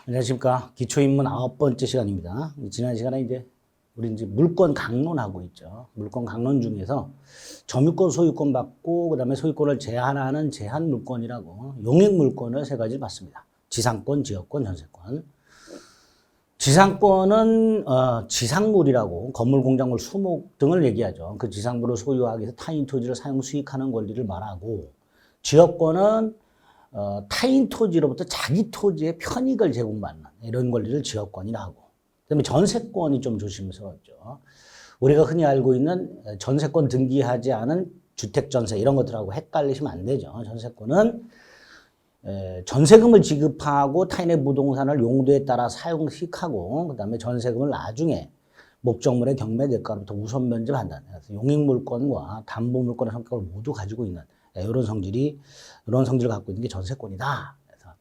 안녕하십니까. 기초인문 9번째 시간입니다. 지난 시간에 우리 물권 강론하고 있죠. 물권 강론 중에서 점유권, 소유권 받고, 그 다음에 소유권을 제한하는 제한 물권이라고 용익 물권을 세 가지를 봤습니다. 지상권, 지역권, 전세권. 지상권은 지상물이라고 건물, 공작물, 수목 등을 얘기하죠. 그 지상물을 소유하기 위해서 타인 토지를 사용, 수익하는 권리를 말하고, 지역권은 타인 토지로부터 자기 토지의 편익을 제공받는 이런 권리를 지역권이라 하고, 그다음에 전세권이 좀 조심스럽죠. 우리가 흔히 알고 있는 전세권 등기하지 않은 주택전세 이런 것들하고 헷갈리시면 안 되죠. 전세권은 전세금을 지급하고 타인의 부동산을 용도에 따라 사용, 수익하고, 그다음에 전세금을 나중에 목적물의 경매 대가로부터 우선 면제받는, 그래서 용익물권과 담보물권의 성격을 모두 가지고 있는 이런 성질을 갖고 있는 게 전세권이다. 그래서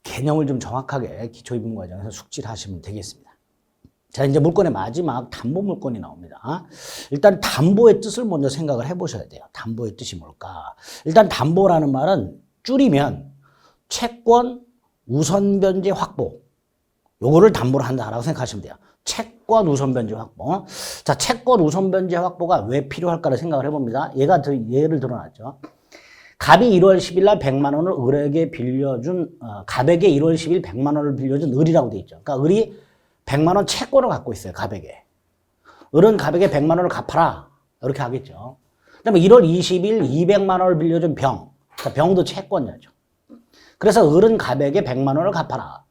개념을 좀 정확하게 기초입문 과정에서 숙지를 하시면 되겠습니다. 자, 이제 물권의 마지막 담보물권이 나옵니다. 일단 담보의 뜻을 먼저 생각을 해보셔야 돼요. 담보의 뜻이 뭘까? 일단 담보라는 말은 줄이면 채권 우선 변제 확보, 요거를 담보로 한다라고 생각하시면 돼요. 채권 우선 변제 확보. 자, 채권 우선 변제 확보가 왜 필요할까를 생각을 해봅니다. 예를 들어놨죠. 갑이 1월 10일 날 100만 원을 을에게 빌려준, 갑에게 1월 10일 100만 원을 빌려준 을이라고 돼 있죠. 그러니까 을이 100만 원 채권을 갖고 있어요, 갑에게. 을은 갑에게 100만 원을 갚아라. 이렇게 하겠죠. 그 다음에 1월 20일 200만 원을 빌려준 병. 그러니까 병도 채권자죠. 그래서 을은 갑에게 100만 원을 갚아라.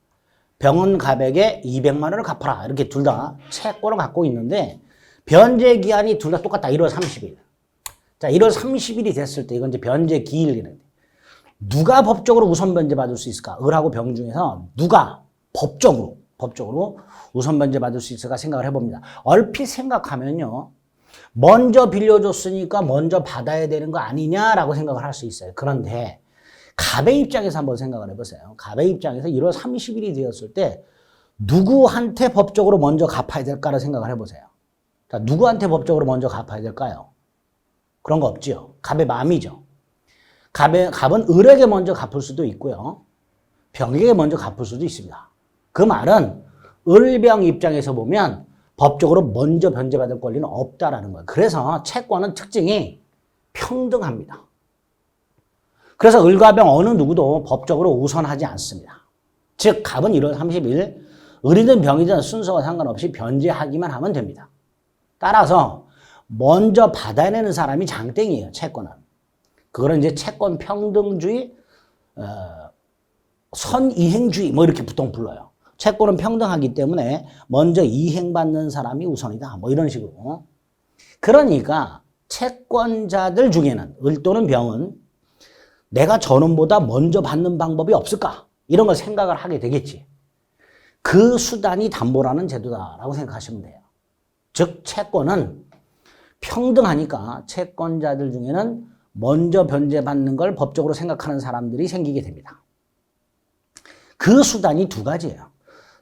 병은 갑에게 200만 원을 갚아라. 이렇게 둘 다 채권을 갖고 있는데 변제 기한이 둘 다 똑같다. 1월 30일. 자, 1월 30일이 됐을 때 이건 이제 변제 기일이는데 누가 법적으로 우선 변제 받을 수 있을까? 을하고 병 중에서 누가 법적으로 우선 변제 받을 수 있을까 생각을 해봅니다. 얼핏 생각하면요. 먼저 빌려줬으니까 먼저 받아야 되는 거 아니냐라고 생각을 할 수 있어요. 그런데 갑의 입장에서 한번 생각을 해보세요. 갑의 입장에서 1월 30일이 되었을 때 누구한테 법적으로 먼저 갚아야 될까를 생각을 해보세요. 자, 누구한테 법적으로 먼저 갚아야 될까요? 그런 거 없지요. 갑의 마음이죠. 갑은 을에게 먼저 갚을 수도 있고요. 병에게 먼저 갚을 수도 있습니다. 그 말은 을병 입장에서 보면 법적으로 먼저 변제받을 권리는 없다라는 거예요. 그래서 채권은 특징이 평등합니다. 그래서 을과 병 어느 누구도 법적으로 우선하지 않습니다. 즉 갑은 1월 30일 을이든 병이든 순서와 상관없이 변제하기만 하면 됩니다. 따라서 먼저 받아내는 사람이 장땡이에요. 채권은. 그거는 이제 채권 평등주의, 선이행주의 뭐 이렇게 보통 불러요. 채권은 평등하기 때문에 먼저 이행받는 사람이 우선이다. 뭐 이런 식으로. 그러니까 채권자들 중에는 을 또는 병은 내가 저놈보다 먼저 받는 방법이 없을까? 이런 걸 생각을 하게 되겠지. 그 수단이 담보라는 제도다라고 생각하시면 돼요. 즉 채권은 평등하니까 채권자들 중에는 먼저 변제받는 걸 법적으로 생각하는 사람들이 생기게 됩니다. 그 수단이 두 가지예요.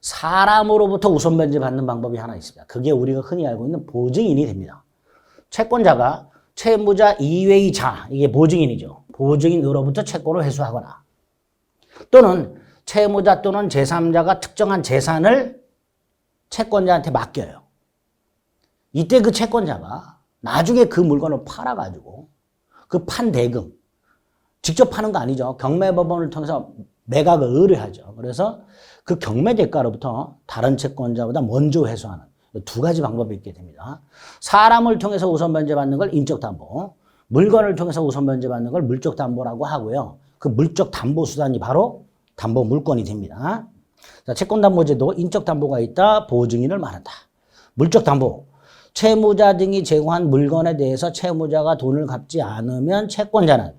사람으로부터 우선 변제받는 방법이 하나 있습니다. 그게 우리가 흔히 알고 있는 보증인이 됩니다. 채권자가 채무자 이외의 자, 이게 보증인이죠. 보증인으로부터 채권을 회수하거나 또는 채무자 또는 제3자가 특정한 재산을 채권자한테 맡겨요. 이때 그 채권자가 나중에 그 물건을 팔아가지고 그 판 대금, 직접 파는 거 아니죠. 경매법원을 통해서 매각을 의뢰하죠. 그래서 그 경매 대가로부터 다른 채권자보다 먼저 회수하는 두 가지 방법이 있게 됩니다. 사람을 통해서 우선 변제받는 걸 인적 담보, 물건을 통해서 우선 변제받는 걸 물적 담보라고 하고요. 그 물적 담보 수단이 바로 담보 물권이 됩니다. 자, 채권 담보제도 인적 담보가 있다. 보증인을 말한다. 물적 담보. 채무자 등이 제공한 물건에 대해서 채무자가 돈을 갚지 않으면 채권자는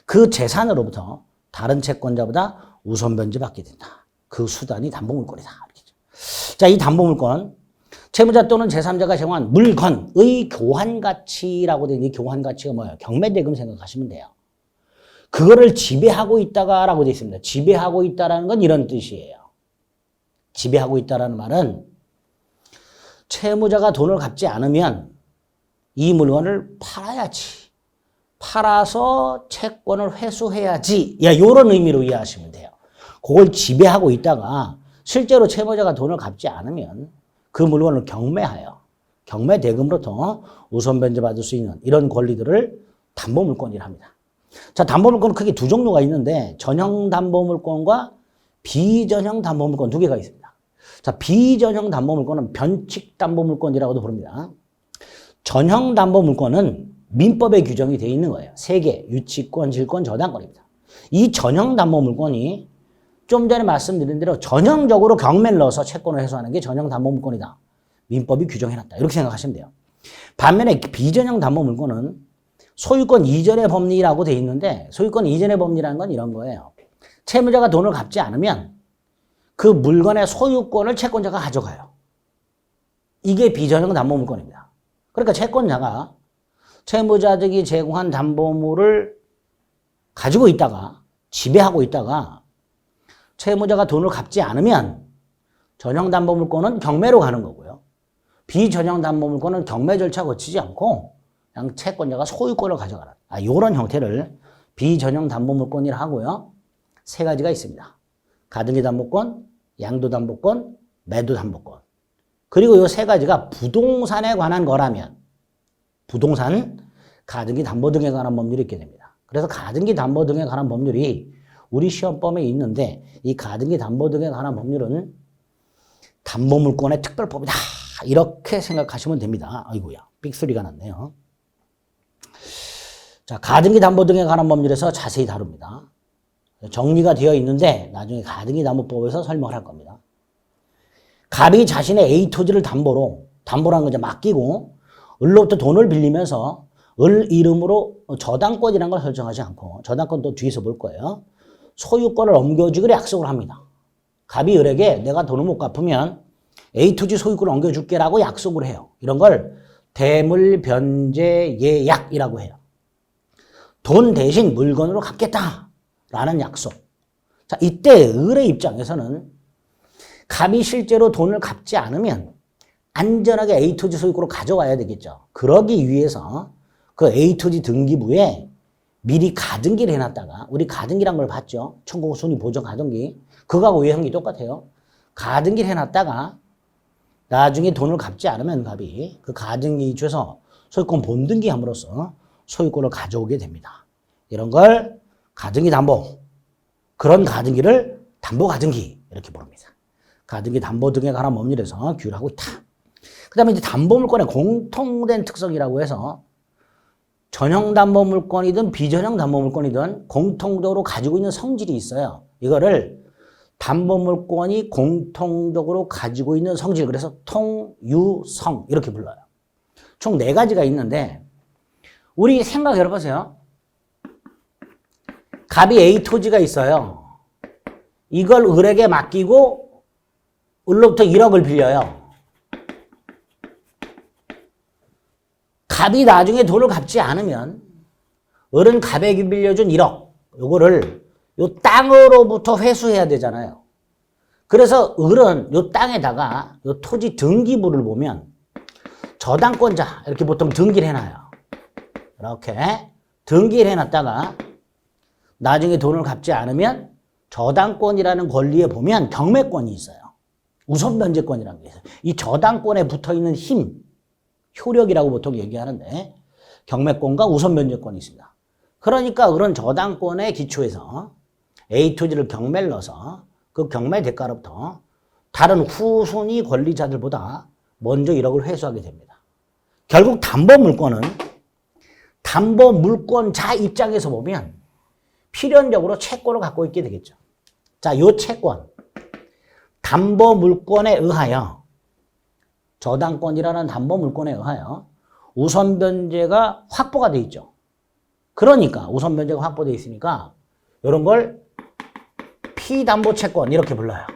그 재산으로부터 다른 채권자보다 우선 변제받게 된다. 그 수단이 담보물권이다. 자, 이 담보물권, 채무자 또는 제3자가 제공한 물건의 교환가치라고 되어 있는 이 교환가치가 뭐예요? 경매대금 생각하시면 돼요. 그거를 지배하고 있다라고 되어 있습니다. 지배하고 있다라는 건 이런 뜻이에요. 지배하고 있다라는 말은 채무자가 돈을 갚지 않으면 이 물건을 팔아야지. 팔아서 채권을 회수해야지. 야, 요런 의미로 이해하시면 돼요. 그걸 지배하고 있다가 실제로 채무자가 돈을 갚지 않으면 그 물건을 경매하여 경매 대금으로부터 우선 변제받을 수 있는 이런 권리들을 담보물권이라 합니다. 자, 담보물권은 크게 두 종류가 있는데 전형 담보물권과 비전형 담보물권 두 개가 있습니다. 자, 비전형 담보물권은 변칙 담보물권이라고도 부릅니다. 전형 담보물권은 민법에 규정이 되어 있는 거예요. 세계, 유치권, 질권, 저당권입니다. 이 전형 담보물권이 좀 전에 말씀드린 대로 전형적으로 경매를 넣어서 채권을 회수하는 게 전형 담보물권이다. 민법이 규정해놨다. 이렇게 생각하시면 돼요. 반면에 비전형 담보물권은 소유권 이전의 법리라고 되어 있는데 소유권 이전의 법리라는 건 이런 거예요. 채무자가 돈을 갚지 않으면 그 물건의 소유권을 채권자가 가져가요. 이게 비전형 담보물권입니다. 그러니까 채권자가 채무자들이 제공한 담보물을 가지고 있다가 지배하고 있다가 채무자가 돈을 갚지 않으면 전형 담보물권은 경매로 가는 거고요. 비전형 담보물권은 경매 절차 거치지 않고 그냥 채권자가 소유권을 가져가라. 이런 형태를 비전형 담보물권이라 하고요. 세 가지가 있습니다. 가등기 담보권, 양도 담보권, 매도 담보권. 그리고 이 세 가지가 부동산에 관한 거라면 부동산, 가등기 담보 등에 관한 법률이 있게 됩니다. 그래서 가등기 담보 등에 관한 법률이 우리 시험범위에 있는데 이 가등기 담보 등에 관한 법률은 담보물권의 특별법이다. 이렇게 생각하시면 됩니다. 아이고야, 삑소리가 났네요. 자, 가등기 담보 등에 관한 법률에서 자세히 다룹니다. 정리가 되어 있는데 나중에 가등기 담보법에서 설명을 할 겁니다. 갑이 자신의 A 토지를 담보라는 거 이제 맡기고 을로부터 돈을 빌리면서 을 이름으로 저당권이라는 걸 설정하지 않고 저당권 또 뒤에서 볼 거예요. 소유권을 옮겨주기로 약속을 합니다. 갑이 을에게 내가 돈을 못 갚으면 A 토지 소유권을 옮겨줄게라고 약속을 해요. 이런 걸 대물 변제 예약이라고 해요. 돈 대신 물건으로 갚겠다라는 약속. 자, 이때 을의 입장에서는 갑이 실제로 돈을 갚지 않으면 안전하게 A 토지 소유권을 가져와야 되겠죠. 그러기 위해서 그 A 토지 등기부에 미리 가등기를 해놨다가 우리 가등기란 걸 봤죠. 청구 순위 보정 가등기. 그거하고 외형이 똑같아요. 가등기를 해놨다가 나중에 돈을 갚지 않으면 갑이 그 가등기 줘서 소유권 본등기함으로써 소유권을 가져오게 됩니다. 이런 걸 가등기 담보, 그런 가등기를 담보 가등기 이렇게 부릅니다. 가등기 담보 등에 관한 법률에서 규율하고 있다. 그 다음에 이제 담보물권의 공통된 특성이라고 해서 전형 담보물권이든 비전형 담보물권이든 공통적으로 가지고 있는 성질이 있어요. 이거를 담보물권이 공통적으로 가지고 있는 성질, 그래서 통유성 이렇게 불러요. 총 4가지가 있는데 우리 생각해 보세요. 갑이 A 토지가 있어요. 이걸 을에게 맡기고 을로부터 1억을 빌려요. 갑이 나중에 돈을 갚지 않으면 을은 갑에게 빌려준 1억 요거를 요 땅으로부터 회수해야 되잖아요. 그래서 을은 요 땅에다가 요 토지 등기부를 보면 저당권자 이렇게 보통 등기를 해놔요. 이렇게 등기를 해놨다가 나중에 돈을 갚지 않으면 저당권이라는 권리에 보면 경매권이 있어요. 우선 변제권이라는 게 있어요. 이 저당권에 붙어있는 힘, 효력이라고 보통 얘기하는데 경매권과 우선 변제권이 있습니다. 그러니까 그런 저당권에 기초해서 A 토지를 경매를 넣어서 그 경매 대가로부터 다른 후순위 권리자들보다 먼저 1억을 회수하게 됩니다. 결국 담보물권은 담보물권자 입장에서 보면 필연적으로 채권을 갖고 있게 되겠죠. 자, 요 채권, 담보물권에 의하여 저당권이라는 담보물권에 의하여 우선 변제가 확보가 돼 있죠. 그러니까 우선 변제가 확보돼 있으니까 이런 걸 피담보 채권 이렇게 불러요.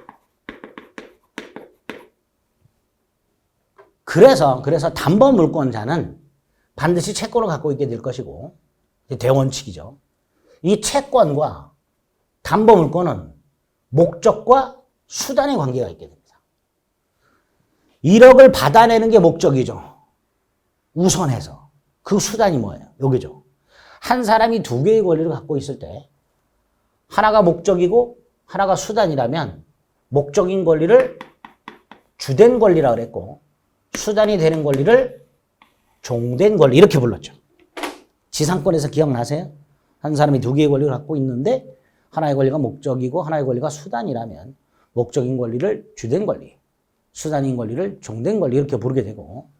그래서 담보물권자는 반드시 채권을 갖고 있게 될 것이고 대원칙이죠. 이 채권과 담보물권은 목적과 수단의 관계가 있게 됩니다. 1억을 받아내는 게 목적이죠. 우선해서. 그 수단이 뭐예요? 여기죠. 한 사람이 2개의 권리를 갖고 있을 때 하나가 목적이고 하나가 수단이라면 목적인 권리를 주된 권리라고 그랬고 수단이 되는 권리를 종된 권리 이렇게 불렀죠. 지상권에서 기억나세요? 한 사람이 두 개의 권리를 갖고 있는데 하나의 권리가 목적이고 하나의 권리가 수단이라면 목적인 권리를 주된 권리, 수단인 권리를 종된 권리 이렇게 부르게 되고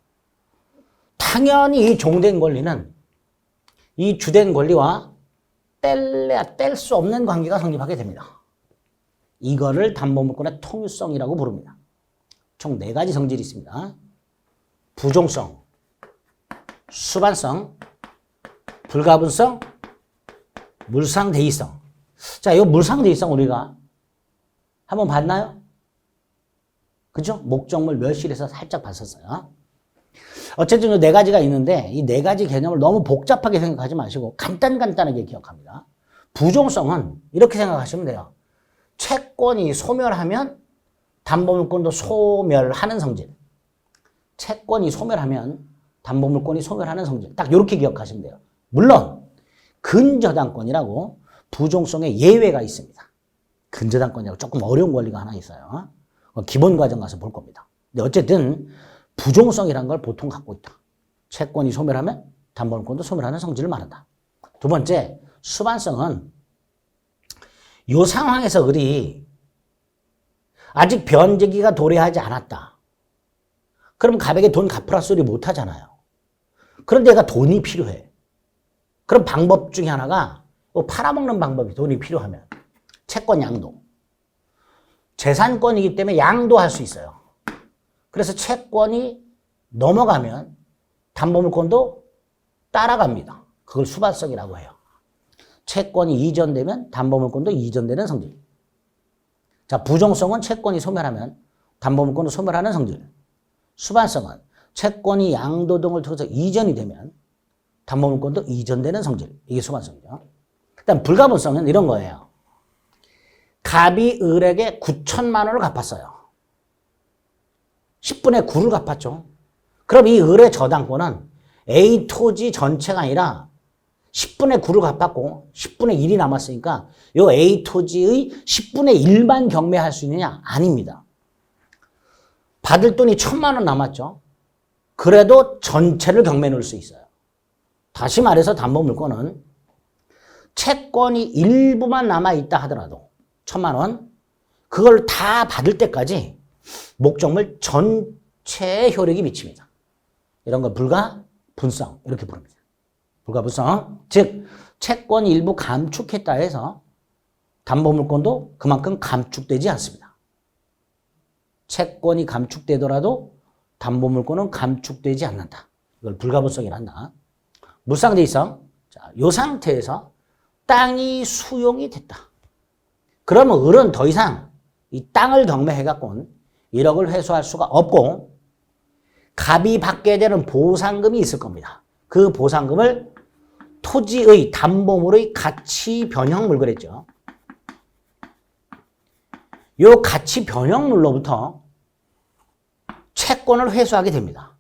당연히 이 종된 권리는 이 주된 권리와 뗄래야 뗄 수 없는 관계가 성립하게 됩니다. 이거를 담보물권의 통유성이라고 부릅니다. 총 4가지 성질이 있습니다. 부종성, 수반성, 불가분성, 물상대의성. 자, 이 물상대의성 우리가 한번 봤나요? 그죠? 목적물 멸실에서 살짝 봤었어요. 어쨌든 이 4가지가 있는데 이 4가지 개념을 너무 복잡하게 생각하지 마시고 간단하게 기억합니다. 부종성은 이렇게 생각하시면 돼요. 채권이 소멸하면 담보물권도 소멸하는 성질. 채권이 소멸하면 담보물권이 소멸하는 성질. 딱 이렇게 기억하시면 돼요. 물론 근저당권이라고 부종성의 예외가 있습니다. 근저당권이라고 조금 어려운 권리가 하나 있어요. 기본 과정 가서 볼 겁니다. 근데 어쨌든 부종성이라는 걸 보통 갖고 있다. 채권이 소멸하면 담보물권도 소멸하는 성질을 말한다. 두 번째, 수반성은 이 상황에서 을이 아직 변제기가 도래하지 않았다. 그럼 갑에게 돈 갚으라 소리 못 하잖아요. 그런데 얘가 돈이 필요해. 그럼 방법 중에 하나가 팔아먹는 방법이 돈이 필요하면 채권 양도. 재산권이기 때문에 양도할 수 있어요. 그래서 채권이 넘어가면 담보물권도 따라갑니다. 그걸 수반성이라고 해요. 채권이 이전되면 담보물권도 이전되는 성질. 자, 부종성은 채권이 소멸하면 담보물권도 소멸하는 성질. 수반성은 채권이 양도 등을 통해서 이전이 되면 담보물권도 이전되는 성질. 이게 수반성이죠. 그다음 불가분성은 이런 거예요. 갑이 을에게 9천만 원을 갚았어요. 10분의 9를 갚았죠. 그럼 이 을의 저당권은 A 토지 전체가 아니라 10분의 9를 갚았고 10분의 1이 남았으니까 이 A 토지의 10분의 1만 경매할 수 있느냐? 아닙니다. 받을 돈이 1,000만 원 남았죠. 그래도 전체를 경매에 넣을 수 있어요. 다시 말해서 담보물권은 채권이 일부만 남아있다 하더라도 1,000만 원 그걸 다 받을 때까지 목적물 전체의 효력이 미칩니다. 이런 걸 불가분성 이렇게 부릅니다. 불가분성, 즉 채권이 일부 감축했다 해서 담보물권도 그만큼 감축되지 않습니다. 채권이 감축되더라도 담보물권은 감축되지 않는다. 이걸 불가분성이라 한다. 물상대의성, 자, 이 상태에서 땅이 수용이 됐다. 그러면 을은 더 이상 이 땅을 경매해갖고는 1억을 회수할 수가 없고 갑이 받게 되는 보상금이 있을 겁니다. 그 보상금을 토지의 담보물의 가치 변형물 그랬죠. 이 가치 변형물로부터 채권을 회수하게 됩니다.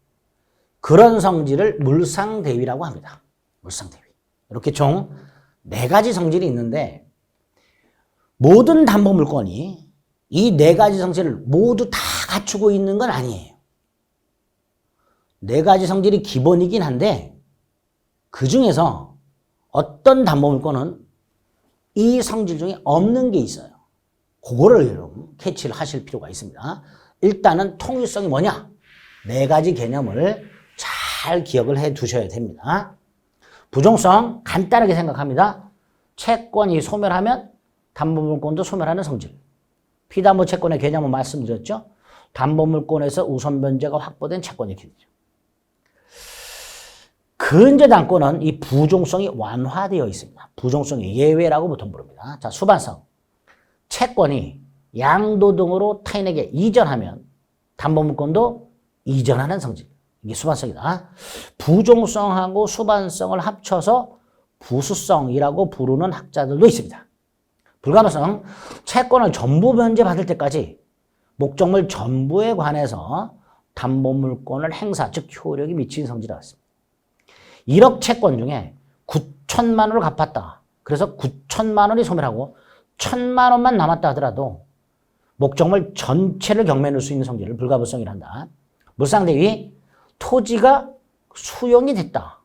그런 성질을 물상대위라고 합니다. 물상대위. 이렇게 총 4가지 성질이 있는데 모든 담보물권이 이 4가지 성질을 모두 다 갖추고 있는 건 아니에요. 4가지 성질이 기본이긴 한데 그 중에서 어떤 담보물권은 이 성질 중에 없는 게 있어요. 그거를 여러분 캐치를 하실 필요가 있습니다. 일단은 통일성이 뭐냐? 4가지 개념을 잘 기억을 해 두셔야 됩니다. 부종성 간단하게 생각합니다. 채권이 소멸하면 담보물권도 소멸하는 성질. 피담보 채권의 개념을 말씀드렸죠. 담보물권에서 우선 변제가 확보된 채권이 되죠. 근저당권은 이 부종성이 완화되어 있습니다. 부종성이 예외라고 보통 부릅니다. 자, 수반성. 채권이 양도 등으로 타인에게 이전하면 담보물권도 이전하는 성질. 이게 수반성이다. 부종성하고 수반성을 합쳐서 부수성이라고 부르는 학자들도 있습니다. 불가분성. 채권을 전부 변제받을 때까지 목적물 전부에 관해서 담보물권을 행사, 즉 효력이 미친 성질이라고 했습니다. 1억 채권 중에 9천만 원을 갚았다. 그래서 9천만 원이 소멸하고 1,000만 원만 남았다 하더라도 목적물 전체를 경매해 놓을 수 있는 성질을 불가불성이란다. 물상대위 토지가 수용이 됐다.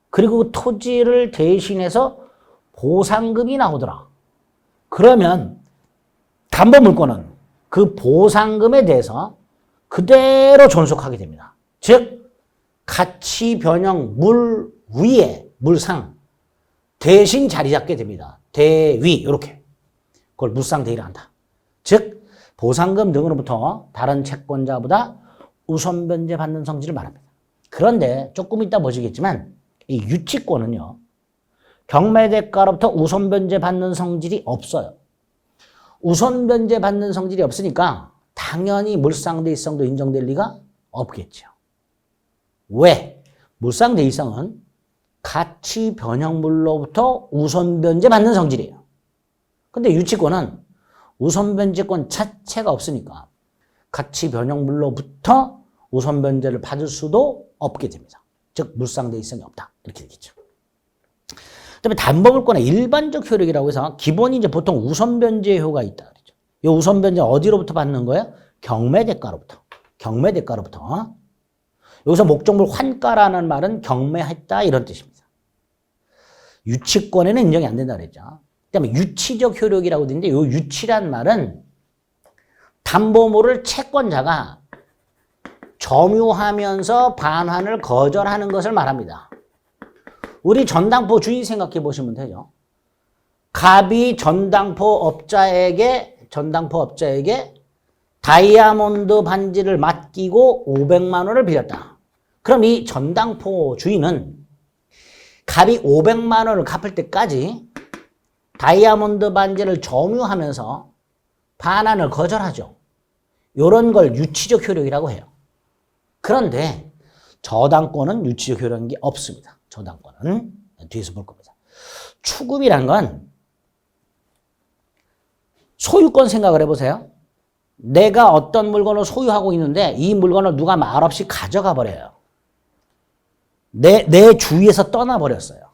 그리고 그 토지를 대신해서 보상금이 나오더라. 그러면 담보물권은 그 보상금에 대해서 그대로 존속하게 됩니다. 즉 가치 변형 물 위에 물상 대신 자리 잡게 됩니다. 대위 이렇게 그걸 물상대위를 한다. 즉 보상금 등으로부터 다른 채권자보다 우선 변제받는 성질을 말합니다. 그런데 조금 이따 보시겠지만 이 유치권은요. 경매대가로부터 우선 변제받는 성질이 없어요. 우선 변제받는 성질이 없으니까 당연히 물상대위성도 인정될 리가 없겠죠. 왜? 물상대위성은 가치 변형물로부터 우선 변제받는 성질이에요. 근데 유치권은 우선 변제권 자체가 없으니까 가치 변형물로부터 우선 변제를 받을 수도 없게 됩니다. 즉 물상대위성이 없다. 이렇게 되겠죠. 그다음에 담보물권의 일반적 효력이라고 해서 기본이 이제 보통 우선 변제효가 있다 그러죠. 이 우선 변제 어디로부터 받는 거예요? 경매대가로부터. 경매대가로부터. 여기서 목적물 환가라는 말은 경매했다 이런 뜻입니다. 유치권에는 인정이 안 된다 그랬죠. 그다음에 유치적 효력이라고 되는데 이 유치란 말은 담보물을 채권자가 점유하면서 반환을 거절하는 것을 말합니다. 우리 전당포 주인 생각해 보시면 되죠. 갑이 전당포 업자에게 다이아몬드 반지를 맡기고 500만 원을 빌렸다. 그럼 이 전당포 주인은 갑이 500만 원을 갚을 때까지 다이아몬드 반지를 점유하면서 반환을 거절하죠. 이런 걸 유치적 효력이라고 해요. 그런데 저당권은 유치적 효력인 게 없습니다. 저당권은 뒤에서 볼 겁니다. 추급이란 건 소유권 생각을 해보세요. 내가 어떤 물건을 소유하고 있는데 이 물건을 누가 말없이 가져가 버려요. 내 주위에서 떠나버렸어요.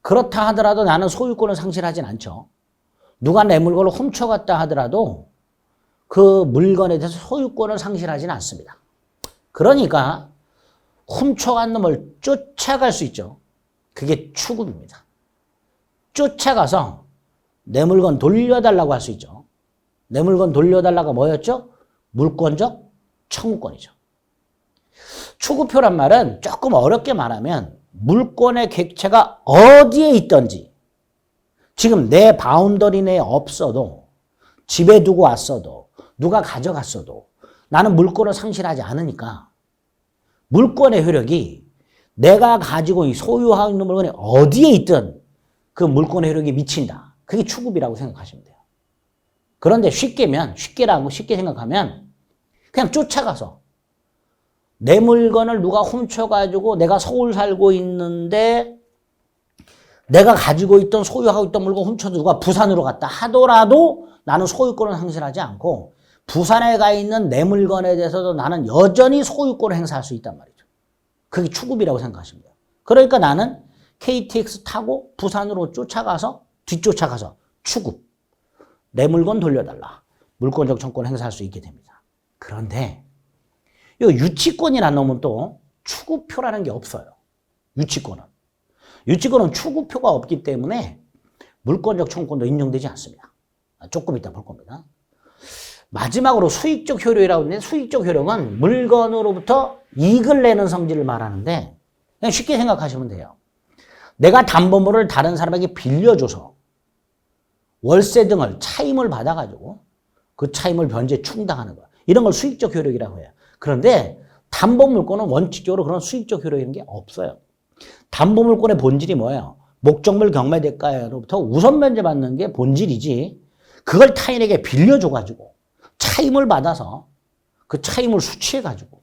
그렇다 하더라도 나는 소유권을 상실하진 않죠. 누가 내 물건을 훔쳐갔다 하더라도 그 물건에 대해서 소유권을 상실하진 않습니다. 그러니까 훔쳐간 놈을 쫓아갈 수 있죠. 그게 추급입니다. 쫓아가서 내 물건 돌려달라고 할 수 있죠. 내 물건 돌려달라가 뭐였죠? 물권적 청구권이죠. 추구표란 말은 조금 어렵게 말하면 물권의 객체가 어디에 있든지 지금 내 바운더리 내에 없어도 집에 두고 왔어도 누가 가져갔어도 나는 물권을 상실하지 않으니까 물권의 효력이 내가 가지고 소유하고 있는 물건이 어디에 있든 그 물권의 효력이 미친다. 그게 추급이라고 생각하시면 돼요. 그런데 쉽게 생각하면 그냥 쫓아가서 내 물건을 누가 훔쳐가지고 내가 서울 살고 있는데 내가 가지고 있던 소유하고 있던 물건 훔쳐서 누가 부산으로 갔다 하더라도 나는 소유권을 상실하지 않고 부산에 가 있는 내 물건에 대해서도 나는 여전히 소유권을 행사할 수 있단 말이죠. 그게 추급이라고 생각하시면 돼요. 그러니까 나는 KTX 타고 부산으로 뒤쫓아가서 추급. 내 물건 돌려달라. 물권적 청구권 행사할 수 있게 됩니다. 그런데 이 유치권이라는 놈은 또 추구표라는 게 없어요. 유치권은 추구표가 없기 때문에 물권적 청구권도 인정되지 않습니다. 조금 이따 볼 겁니다. 마지막으로 수익적 효력이라고 하는데 수익적 효력은 물건으로부터 이익을 내는 성질을 말하는데 그냥 쉽게 생각하시면 돼요. 내가 담보물을 다른 사람에게 빌려줘서 월세 등을 차임을 받아가지고 그 차임을 변제 충당하는 거 이런 걸 수익적 효력이라고 해요. 그런데 담보물권은 원칙적으로 그런 수익적 효력이라는 게 없어요. 담보물권의 본질이 뭐예요? 목적물 경매대가로부터 우선 변제받는 게 본질이지 그걸 타인에게 빌려줘가지고 차임을 받아서 그 차임을 수취해가지고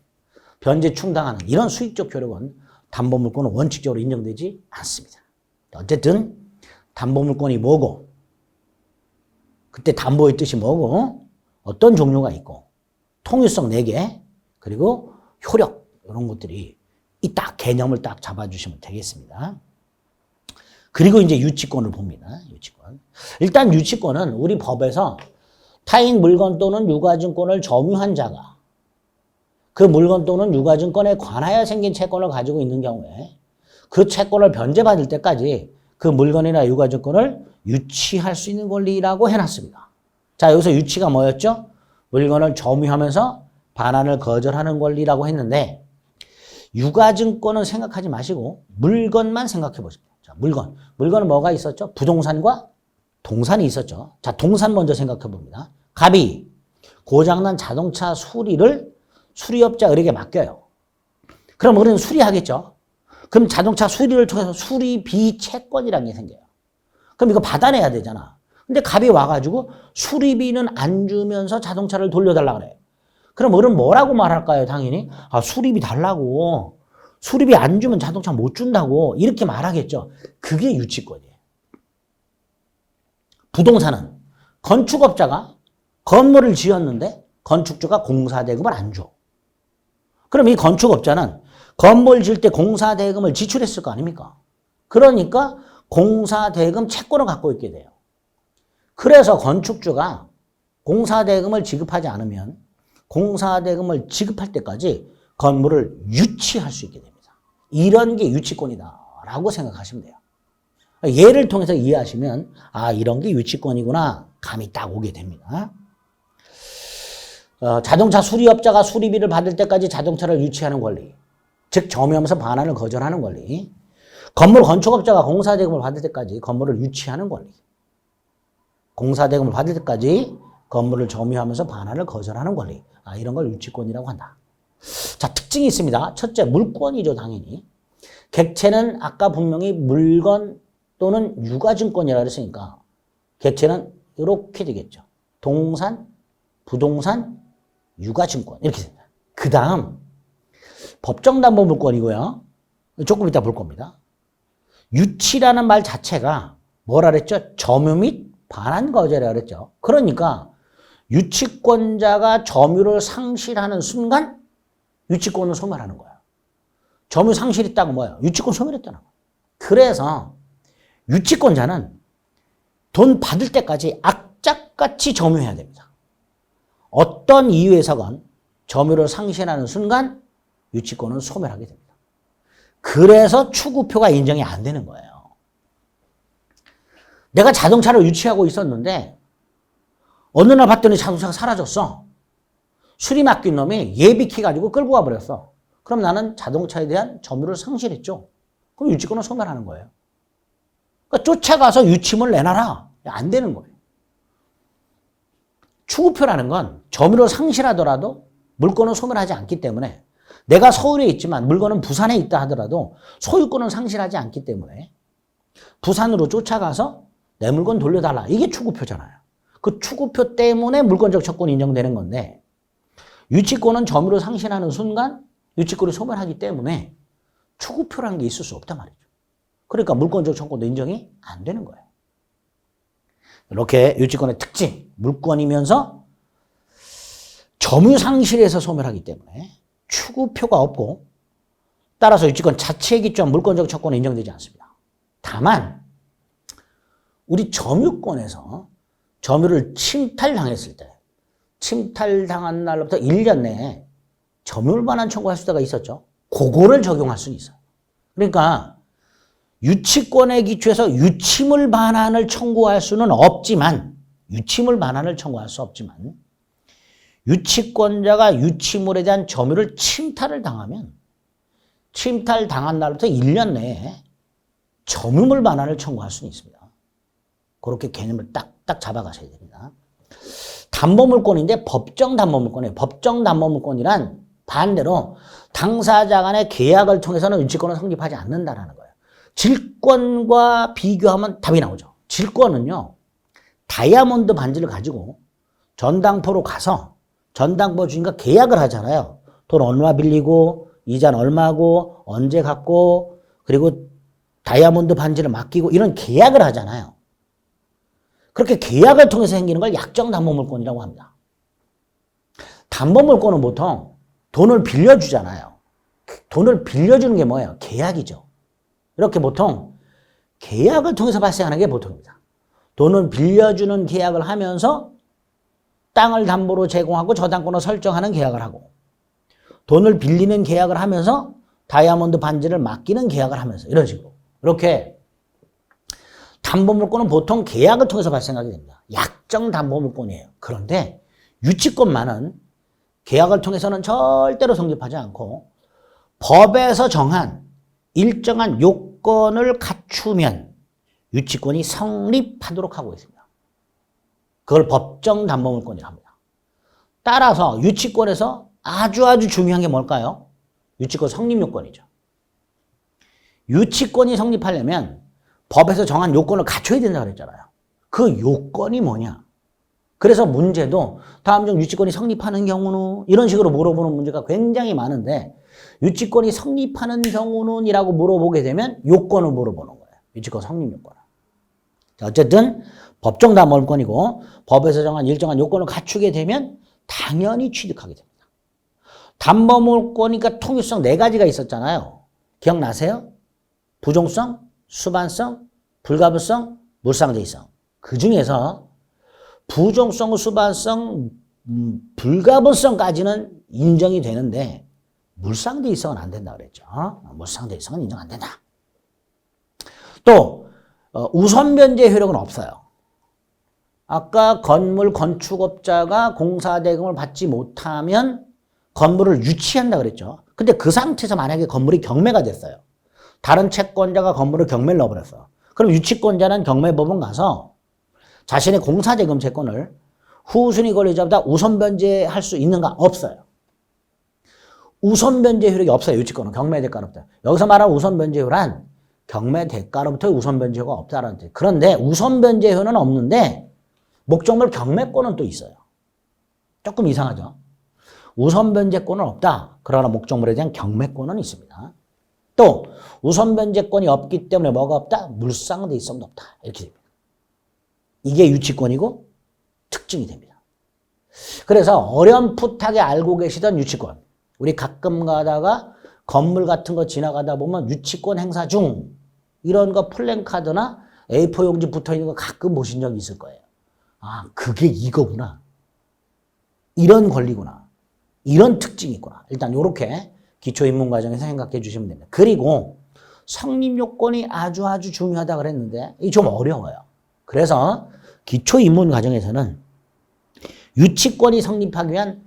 변제 충당하는 이런 수익적 효력은 담보물권은 원칙적으로 인정되지 않습니다. 어쨌든 담보물권이 뭐고 그때 담보의 뜻이 뭐고 어떤 종류가 있고 통일성 4개 그리고 효력 이런 것들이 이 딱 개념을 딱 잡아주시면 되겠습니다. 그리고 이제 유치권을 봅니다. 유치권. 일단 유치권은 우리 법에서 타인 물건 또는 유가증권을 점유한 자가 그 물건 또는 유가증권에 관하여 생긴 채권을 가지고 있는 경우에 그 채권을 변제받을 때까지 그 물건이나 유가증권을 유치할 수 있는 권리라고 해놨습니다. 자, 여기서 유치가 뭐였죠? 물건을 점유하면서 반환을 거절하는 권리라고 했는데 유가증권은 생각하지 마시고 물건만 생각해 보십시오. 자, 물건. 물건은 뭐가 있었죠? 부동산과 동산이 있었죠. 자, 동산 먼저 생각해 봅니다. 갑이 고장난 자동차 수리를 수리업자 을에게 맡겨요. 그럼 우리는 수리하겠죠. 그럼 자동차 수리를 통해서 수리비 채권이라는 게 생겨요. 그럼 이거 받아내야 되잖아. 근데 갑이 와가지고 수리비는 안 주면서 자동차를 돌려달라 그래. 그럼 을은 뭐라고 말할까요? 당연히 아, 수리비 달라고. 수리비 안 주면 자동차 못 준다고 이렇게 말하겠죠. 그게 유치권이에요. 부동산은 건축업자가 건물을 지었는데 건축주가 공사대금을 안 줘. 그럼 이 건축업자는 건물 지을 때 공사대금을 지출했을 거 아닙니까? 그러니까 공사대금 채권을 갖고 있게 돼요. 그래서 건축주가 공사대금을 지급하지 않으면 공사대금을 지급할 때까지 건물을 유치할 수 있게 됩니다. 이런 게 유치권이다라고 생각하시면 돼요. 예를 통해서 이해하시면 아, 이런 게 유치권이구나 감이 딱 오게 됩니다. 자동차 수리업자가 수리비를 받을 때까지 자동차를 유치하는 권리, 즉 점유하면서 반환을 거절하는 권리, 건물 건축업자가 공사대금을 받을 때까지 건물을 유치하는 권리, 공사대금을 받을 때까지 건물을 점유하면서 반환을 거절하는 권리, 아, 이런 걸 유치권이라고 한다. 자, 특징이 있습니다. 첫째, 물권이죠, 당연히. 객체는 아까 분명히 물건 또는 유가증권이라고 했으니까 객체는 이렇게 되겠죠. 동산, 부동산, 유가증권 이렇게 됩니다. 그 다음 법정담보물권이고요. 조금 이따 볼 겁니다. 유치라는 말 자체가 뭐라 그랬죠? 점유 및 반환 거절이라고 그랬죠. 그러니까 유치권자가 점유를 상실하는 순간 유치권을 소멸하는 거예요. 점유 상실했다고 뭐예요? 유치권 소멸했다는 거예요. 그래서 유치권자는 돈 받을 때까지 악착같이 점유해야 됩니다. 어떤 이유에서건 점유를 상실하는 순간 유치권은 소멸하게 됩니다. 그래서 추구표가 인정이 안 되는 거예요. 내가 자동차를 유치하고 있었는데 어느 날 봤더니 자동차가 사라졌어. 수리 맡긴 놈이 예비키 가지고 끌고 가버렸어. 그럼 나는 자동차에 대한 점유를 상실했죠. 그럼 유치권을 소멸하는 거예요. 그러니까 쫓아가서 유치물을 내놔라. 안 되는 거예요. 추구표라는 건 점유를 상실하더라도 물건은 소멸하지 않기 때문에 내가 서울에 있지만 물건은 부산에 있다 하더라도 소유권은 상실하지 않기 때문에 부산으로 쫓아가서 내 물건 돌려달라. 이게 추구표잖아요. 그 추구표 때문에 물권적 채권이 인정되는 건데 유치권은 점유를 상실하는 순간 유치권이 소멸하기 때문에 추구표라는 게 있을 수 없단 말이죠. 그러니까 물권적 채권도 인정이 안 되는 거예요. 이렇게 유치권의 특징, 물권이면서 점유 상실에서 소멸하기 때문에 추구표가 없고 따라서 유치권 자체에 기초한 물권적 채권은 인정되지 않습니다. 다만 우리 점유권에서 점유를 침탈당했을 때 침탈당한 날로부터 1년 내에 점유를 반환 청구할 수가 있었죠. 그거를 적용할 수는 있어요. 그러니까 유치권에 기초해서 유치물 반환을 청구할 수는 없지만 유치물 반환을 청구할 수 없지만 유치권자가 유치물에 대한 점유를 침탈을 당하면 침탈당한 날부터 1년 내에 점유물 반환을 청구할 수는 있습니다. 그렇게 개념을 딱딱 잡아가셔야 됩니다. 담보물권인데 법정 담보물권이에요. 법정 담보물권이란 반대로 당사자 간의 계약을 통해서는 유치권은 성립하지 않는다라는 거예요. 질권과 비교하면 답이 나오죠. 질권은요, 다이아몬드 반지를 가지고 전당포로 가서 전당포 주인과 계약을 하잖아요. 돈 얼마 빌리고, 이자는 얼마고, 언제 갚고, 그리고 다이아몬드 반지를 맡기고 이런 계약을 하잖아요. 그렇게 계약을 통해서 생기는 걸 약정 담보물권이라고 합니다. 담보물권은 보통 돈을 빌려주잖아요. 돈을 빌려주는 게 뭐예요? 계약이죠. 이렇게 보통 계약을 통해서 발생하는 게 보통입니다. 돈을 빌려주는 계약을 하면서 땅을 담보로 제공하고 저당권을 설정하는 계약을 하고, 돈을 빌리는 계약을 하면서 다이아몬드 반지를 맡기는 계약을 하면서 이런 식으로 이렇게 담보물권은 보통 계약을 통해서 발생하게 됩니다. 약정 담보물권이에요. 그런데 유치권만은 계약을 통해서는 절대로 성립하지 않고 법에서 정한 일정한 요건을 갖추면 유치권이 성립하도록 하고 있습니다. 그걸 법정 담보물권이라고 합니다. 따라서 유치권에서 아주 중요한 게 뭘까요? 유치권 성립 요건이죠. 유치권이 성립하려면 법에서 정한 요건을 갖춰야 된다고 그랬잖아요. 그 요건이 뭐냐? 그래서 문제도 다음 중 유치권이 성립하는 경우는 이런 식으로 물어보는 문제가 굉장히 많은데, 유치권이 성립하는 경우는 이라고 물어보게 되면 요건을 물어보는 거예요. 유치권 성립 요건. 어쨌든 법정 담보물권이고 법에서 정한 일정한 요건을 갖추게 되면 당연히 취득하게 됩니다. 담보물권이니까 통일성 4가지가 있었잖아요. 기억나세요? 부종성, 수반성, 불가분성, 물상대의성. 그 중에서 부종성, 수반성, 불가분성까지는 인정이 되는데 물상대의성은 안 된다 그랬죠. 물상대의성은 인정 안 된다. 또 우선변제 효력은 없어요. 아까 건물 건축업자가 공사대금을 받지 못하면 건물을 유치한다 그랬죠. 근데 그 상태에서 만약에 건물이 경매가 됐어요. 다른 채권자가 건물을 경매를 넣어버렸어. 그럼 유치권자는 경매법원 가서 자신의 공사대금 채권을 후순위 권리자보다 우선 변제할 수 있는가? 없어요. 우선 변제 효력이 없어요. 유치권은 경매 대가로부터. 여기서 말하는 우선 변제효란 경매 대가로부터 우선 변제효가 없다라는 뜻. 그런데 우선 변제효는 없는데 목적물 경매권은 또 있어요. 조금 이상하죠. 우선 변제권은 없다. 그러나 목적물에 대한 경매권은 있습니다. 또 우선 변제권이 없기 때문에 뭐가 없다? 물상대의성도 없다. 이렇게 됩니다. 이게 유치권이고 특징이 됩니다. 그래서 어렴풋하게 알고 계시던 유치권, 우리 가끔 가다가 건물 같은 거 지나가다 보면 유치권 행사 중 이런 거 플랜카드나 A4 용지 붙어있는 거 가끔 보신 적 있을 거예요. 아, 그게 이거구나. 이런 권리구나. 이런 특징이 있구나. 일단 이렇게 기초입문과정에서 생각해 주시면 됩니다. 그리고 성립요건이 아주 중요하다 그랬는데 이게 좀 어려워요. 그래서 기초입문과정에서는 유치권이 성립하기 위한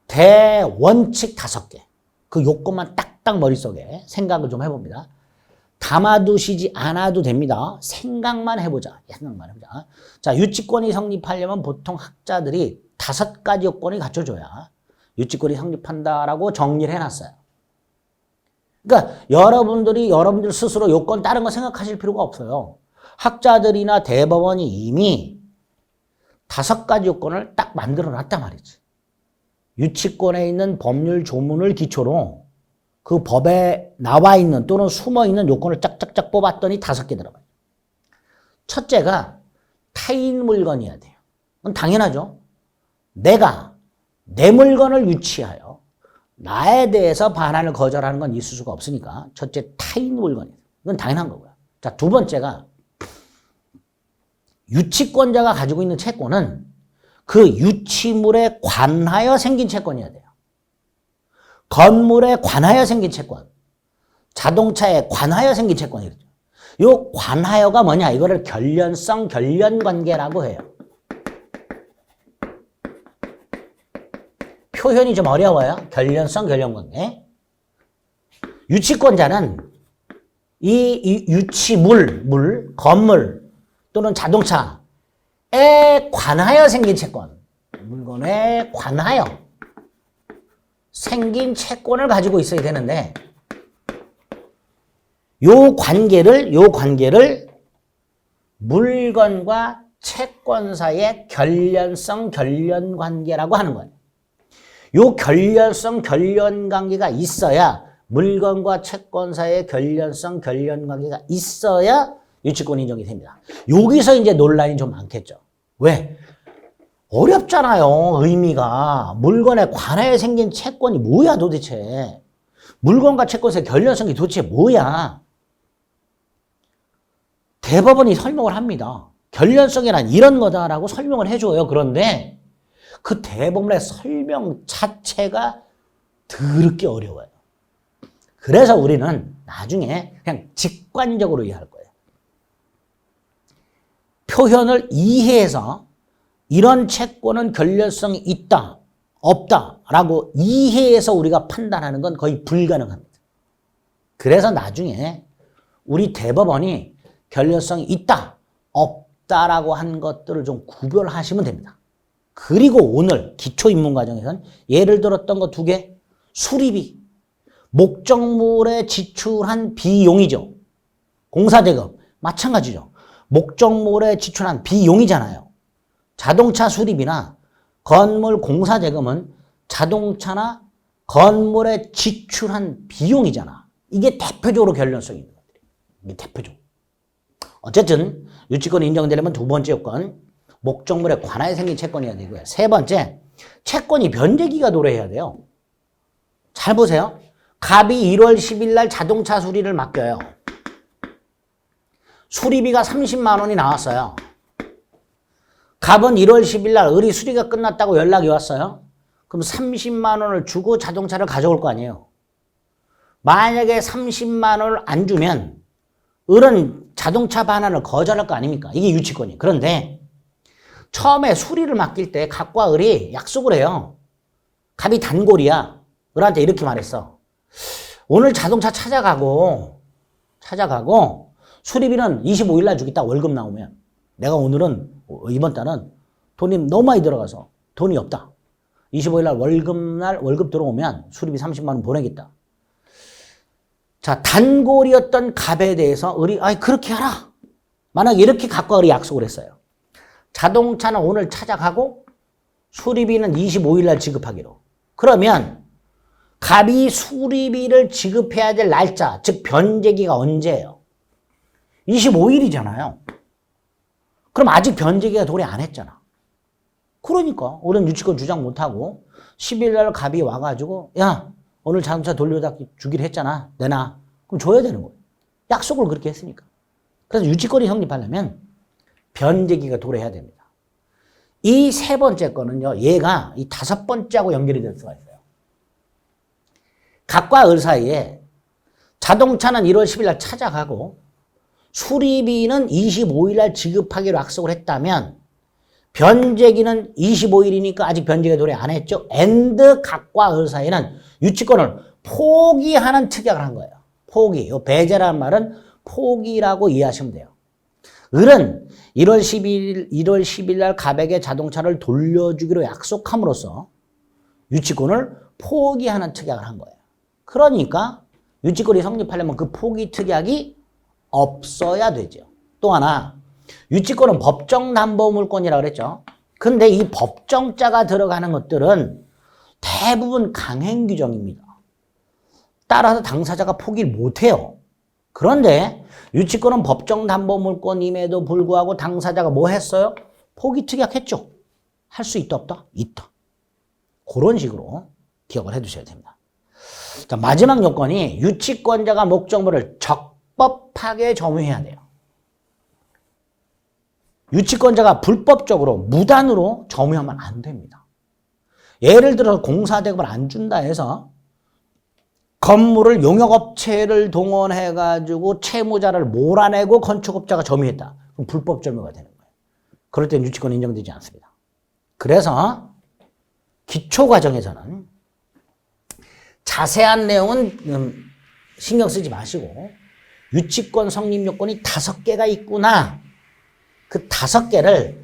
대원칙 5개, 그 요건만 딱딱 머릿속에 생각을 좀 해봅니다. 담아두시지 않아도 됩니다. 생각만 해보자. 자, 유치권이 성립하려면 보통 학자들이 5가지 요건이 갖춰줘야 유치권이 성립한다라고 정리를 해놨어요. 그러니까 여러분들 스스로 요건 다른 거 생각하실 필요가 없어요. 학자들이나 대법원이 이미 5가지 요건을 딱 만들어 놨단 말이지. 유치권에 있는 법률 조문을 기초로 그 법에 나와 있는 또는 숨어 있는 요건을 짝짝짝 뽑았더니 5개 들어가요. 첫째가 타인 물건이어야 돼요. 그건 당연하죠. 내가 내 물건을 유치하여 나에 대해서 반환을 거절하는 건 있을 수가 없으니까 첫째 타인 물건이에요. 이건 당연한 거고요. 자, 2번째가 유치권자가 가지고 있는 채권은 그 유치물에 관하여 생긴 채권이어야 돼요. 건물에 관하여 생긴 채권, 자동차에 관하여 생긴 채권이죠. 요 관하여가 뭐냐? 이거를 결련성, 결련관계라고 해요. 표현이 좀 어려워요. 결련성, 결련관계. 유치권자는 이 유치물, 건물 또는 자동차에 관하여 생긴 채권, 물건에 관하여 생긴 채권을 가지고 있어야 되는데 요 관계를 물건과 채권 사이의 결련성, 결련관계라고 하는 거예요. 요 결련성, 결련관계가 있어야 물건과 채권 사이의 결련성, 결련관계가 있어야 유치권 인정이 됩니다. 여기서 이제 논란이 좀 많겠죠. 왜? 어렵잖아요. 의미가. 물건에 관하여 생긴 채권이 뭐야 도대체. 물건과 채권 사이의 결련성이 도대체 뭐야. 대법원이 설명을 합니다. 결렬성이란 이런 거다라고 설명을 해줘요. 그런데 그 대법원의 설명 자체가 더럽게 어려워요. 그래서 우리는 나중에 그냥 직관적으로 이해할 거예요. 표현을 이해해서 이런 채권은 결렬성이 있다, 없다라고 이해해서 우리가 판단하는 건 거의 불가능합니다. 그래서 나중에 우리 대법원이 결렬성이 있다, 없다라고 한 것들을 좀 구별하시면 됩니다. 그리고 오늘 기초입문과정에서는 예를 들었던 거 2개, 수리비, 목적물에 지출한 비용이죠. 공사대금, 마찬가지죠. 목적물에 지출한 비용이잖아요. 자동차 수리비나 건물 공사대금은 자동차나 건물에 지출한 비용이잖아. 이게 대표적으로 결렬성이 있는 것들이에요. 이게 대표적으로. 어쨌든 유치권이 인정되려면 2번째 요건, 목적물에 관하여 생긴 채권이어야 되고요. 3번째, 채권이 변제기가 도래해야 돼요. 잘 보세요. 갑이 1월 10일 날 자동차 수리를 맡겨요. 수리비가 30만 원이 나왔어요. 갑은 1월 10일 날 의리 수리가 끝났다고 연락이 왔어요. 그럼 30만 원을 주고 자동차를 가져올 거 아니에요. 만약에 30만 원을 안 주면 을은 자동차 반환을 거절할 거 아닙니까? 이게 유치권이에요. 그런데 처음에 수리를 맡길 때 갑과 을이 약속을 해요. 갑이 단골이야. 을한테 이렇게 말했어. 오늘 자동차 찾아가고 수리비는 25일 날 주겠다. 월급 나오면. 내가 오늘은 이번 달은 돈이 너무 많이 들어가서 돈이 없다. 25일 날 월급 들어오면 수리비 30만 원 보내겠다. 자, 단골이었던 갑에 대해서 을이 그렇게 하라. 만약에 이렇게 갑과 을이 약속을 했어요. 자동차는 오늘 찾아가고 수리비는 25일 날 지급하기로. 그러면 갑이 수리비를 지급해야 될 날짜, 즉 변제기가 언제예요? 25일이잖아요. 그럼 아직 변제기가 도래 안 했잖아. 그러니까 우리는 유치권 주장 못하고 10일 날 갑이 와가지고 야 오늘 자동차 돌려다 주기로 했잖아. 내놔. 그럼 줘야 되는 거예요. 약속을 그렇게 했으니까. 그래서 유치권이 성립하려면 변제기가 도래해야 됩니다. 이 3번째 거는요. 얘가 이 5번째하고 연결이 될 수가 있어요. 갑과 을 사이에 자동차는 1월 10일 날 찾아가고 수리비는 25일 날 지급하기로 약속을 했다면 변제기는 25일이니까 아직 변제가 도래 안 했죠. and 갑과 을 사이에는 유치권을 포기하는 특약을 한 거예요. 포기. 요 배제라는 말은 포기라고 이해하시면 돼요. 을은 1월 10일 날 갑에게 자동차를 돌려주기로 약속함으로써 유치권을 포기하는 특약을 한 거예요. 그러니까 유치권이 성립하려면 그 포기 특약이 없어야 되죠. 또 하나, 유치권은 법정담보물권이라고 그랬죠. 근데 이 법정자가 들어가는 것들은 대부분 강행규정입니다. 따라서 당사자가 포기를 못해요. 그런데 유치권은 법정담보물권임에도 불구하고 당사자가 뭐 했어요? 포기 특약했죠. 할 수 있다 없다? 있다. 그런 식으로 기억을 해두셔야 됩니다. 자, 마지막 요건이 유치권자가 목적물을 적법하게 점유해야 돼요. 유치권자가 불법적으로 무단으로 점유하면 안 됩니다. 예를 들어서 공사대금을 안 준다 해서 건물을 용역업체를 동원해가지고 채무자를 몰아내고 건축업자가 점유했다. 그럼 불법 점유가 되는 거예요. 그럴 때는 유치권이 인정되지 않습니다. 그래서 기초과정에서는 자세한 내용은 신경 쓰지 마시고 유치권 성립 요건이 5개가 있구나. 그 5개를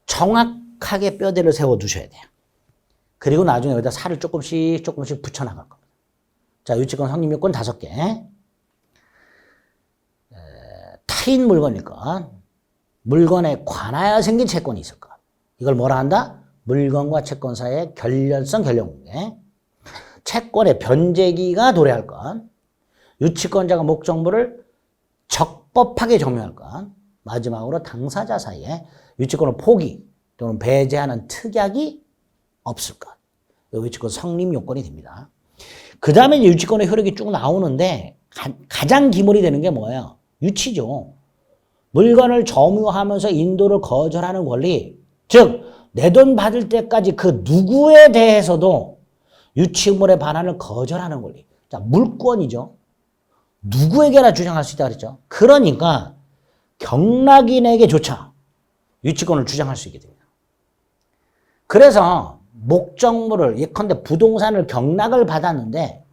정확하게 뼈대를 세워 두셔야 돼요. 그리고 나중에 여기다 살을 조금씩 붙여나갈 겁니다. 자, 유치권 성립 요건 5개. 타인 물건일 것. 물건에 관하여 생긴 채권이 있을 것. 이걸 뭐라 한다? 물건과 채권 사이의 결렬성 결렬관계. 채권의 변제기가 도래할 것. 유치권자가 목적물을 적법하게 점유할 것. 마지막으로 당사자 사이에 유치권을 포기 또는 배제하는 특약이 없을 것. 유치권 성립 요건이 됩니다. 그 다음에 이제 유치권의 효력이 쭉 나오는데 가장 기본이 되는 게 뭐예요? 유치죠. 물건을 점유하면서 인도를 거절하는 권리, 즉 내 돈 받을 때까지 그 누구에 대해서도 유치물의 반환을 거절하는 권리. 자, 물권이죠. 누구에게나 주장할 수 있다 그랬죠. 그러니까 경락인에게조차 유치권을 주장할 수 있게 됩니다. 그래서 목적물을 예컨대 부동산을 경락을 받았는데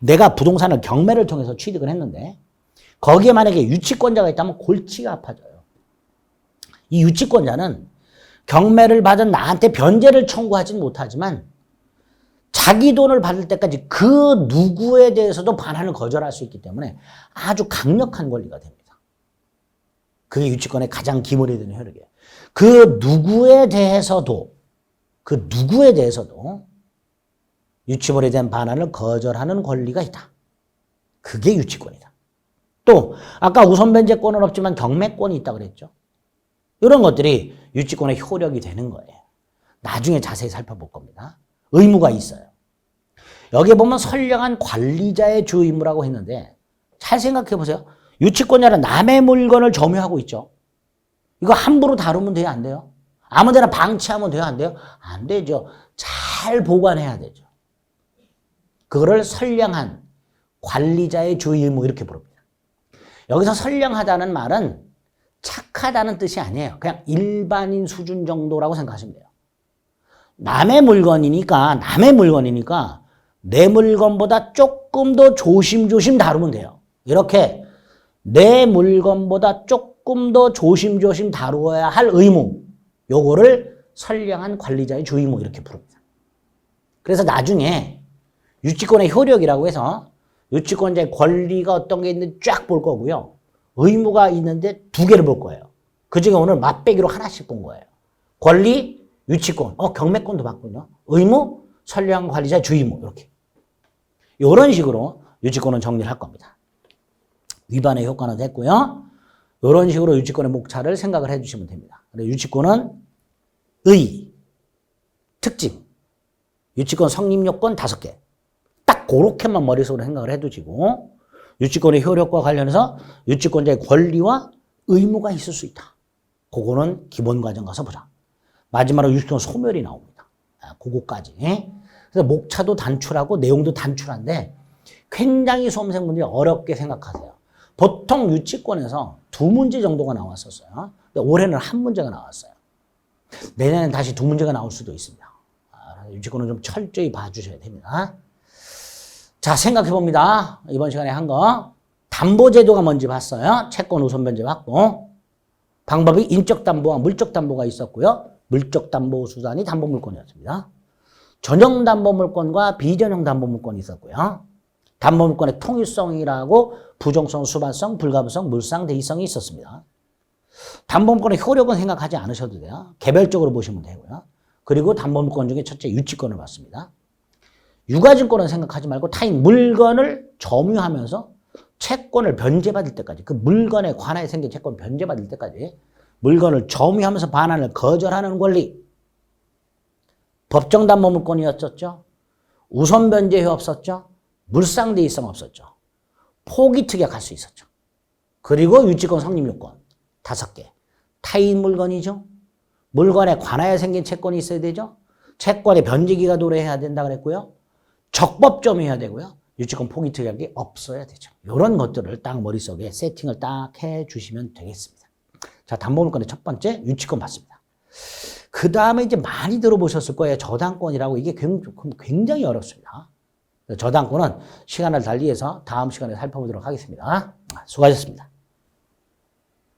내가 부동산을 경매를 통해서 취득을 했는데 거기에 만약에 유치권자가 있다면 골치가 아파져요. 이 유치권자는 경매를 받은 나한테 변제를 청구하지는 못하지만 자기 돈을 받을 때까지 그 누구에 대해서도 반환을 거절할 수 있기 때문에 아주 강력한 권리가 됩니다. 그게 유치권의 가장 기본이 되는 효력이에요. 그 누구에 대해서도 유치물에 대한 반환을 거절하는 권리가 있다. 그게 유치권이다. 또 아까 우선 변제권은 없지만 경매권이 있다고 그랬죠. 이런 것들이 유치권의 효력이 되는 거예요. 나중에 자세히 살펴볼 겁니다. 의무가 있어요. 여기에 보면 선량한 관리자의 주 의무라고 했는데 잘 생각해 보세요. 유치권자는 남의 물건을 점유하고 있죠. 이거 함부로 다루면 돼요? 안 돼요? 아무데나 방치하면 돼요? 안 돼요? 안 되죠. 잘 보관해야 되죠. 그거를 선량한 관리자의 주 의무 이렇게 부릅니다. 여기서 선량하다는 말은 착하다는 뜻이 아니에요. 그냥 일반인 수준 정도라고 생각하시면 돼요. 남의 물건이니까 내 물건보다 조금 더 조심조심 다루면 돼요. 이렇게 내 물건보다 조금 더 조심조심 다루어야 할 의무, 요거를 선량한 관리자의 주 의무 이렇게 부릅니다. 그래서 나중에 유치권의 효력이라고 해서 유치권자의 권리가 어떤 게 있는지 쫙 볼 거고요. 의무가 있는데 두 개를 볼 거예요. 그중에 오늘 맛배기로 하나씩 본 거예요. 권리, 유치권, 경매권도 봤군요. 의무, 선량한 관리자의 주 의무 이렇게. 이런 식으로 유치권은 정리를 할 겁니다. 위반의 효과는 됐고요. 이런 식으로 유치권의 목차를 생각을 해주시면 됩니다. 유치권은 의, 특징, 유치권 성립 요건 5개. 딱 그렇게만 머릿속으로 생각을 해두시고 유치권의 효력과 관련해서 유치권자의 권리와 의무가 있을 수 있다. 그거는 기본 과정 가서 보자. 마지막으로 유치권 소멸이 나옵니다. 그거까지. 그래서 목차도 단출하고 내용도 단출한데 굉장히 수험생분들이 어렵게 생각하세요. 보통 유치권에서 2문제 정도가 나왔었어요. 근데 올해는 1문제가 나왔어요. 내년엔 다시 2문제가 나올 수도 있습니다. 유치권은 좀 철저히 봐주셔야 됩니다. 자, 생각해봅니다. 이번 시간에 한 거. 담보제도가 뭔지 봤어요. 채권 우선 변제 받고. 방법이 인적담보와 물적담보가 있었고요. 물적담보수단이 담보물권이었습니다. 전형담보물권과 비전형담보물권이 있었고요. 담보물권의 통일성이라고 부정성, 수반성, 불가분성, 물상, 대의성이 있었습니다. 담보물권의 효력은 생각하지 않으셔도 돼요. 개별적으로 보시면 되고요. 그리고 담보물권 중에 첫째 유치권을 봤습니다. 유가증권은 생각하지 말고 타인 물건을 점유하면서 채권을 변제받을 때까지 그 물건에 관하여 생긴 채권을 변제받을 때까지 물건을 점유하면서 반환을 거절하는 권리. 법정담보물권이었었죠. 우선변제효 없었죠. 물상대의성 없었죠. 포기특약할 수 있었죠. 그리고 유치권 성립요건 5개. 타인 물건이죠. 물건에 관하여 생긴 채권이 있어야 되죠. 채권의 변제기가 도래해야 된다 그랬고요. 적법점이어야 되고요. 유치권 포기특약이 없어야 되죠. 이런 것들을 딱 머릿속에 세팅을 딱 해주시면 되겠습니다. 자, 담보물권의 첫 번째 유치권 봤습니다. 그 다음에 이제 많이 들어보셨을 거예요. 저당권이라고. 이게 굉장히 어렵습니다. 저당권은 시간을 달리해서 다음 시간에 살펴보도록 하겠습니다. 수고하셨습니다.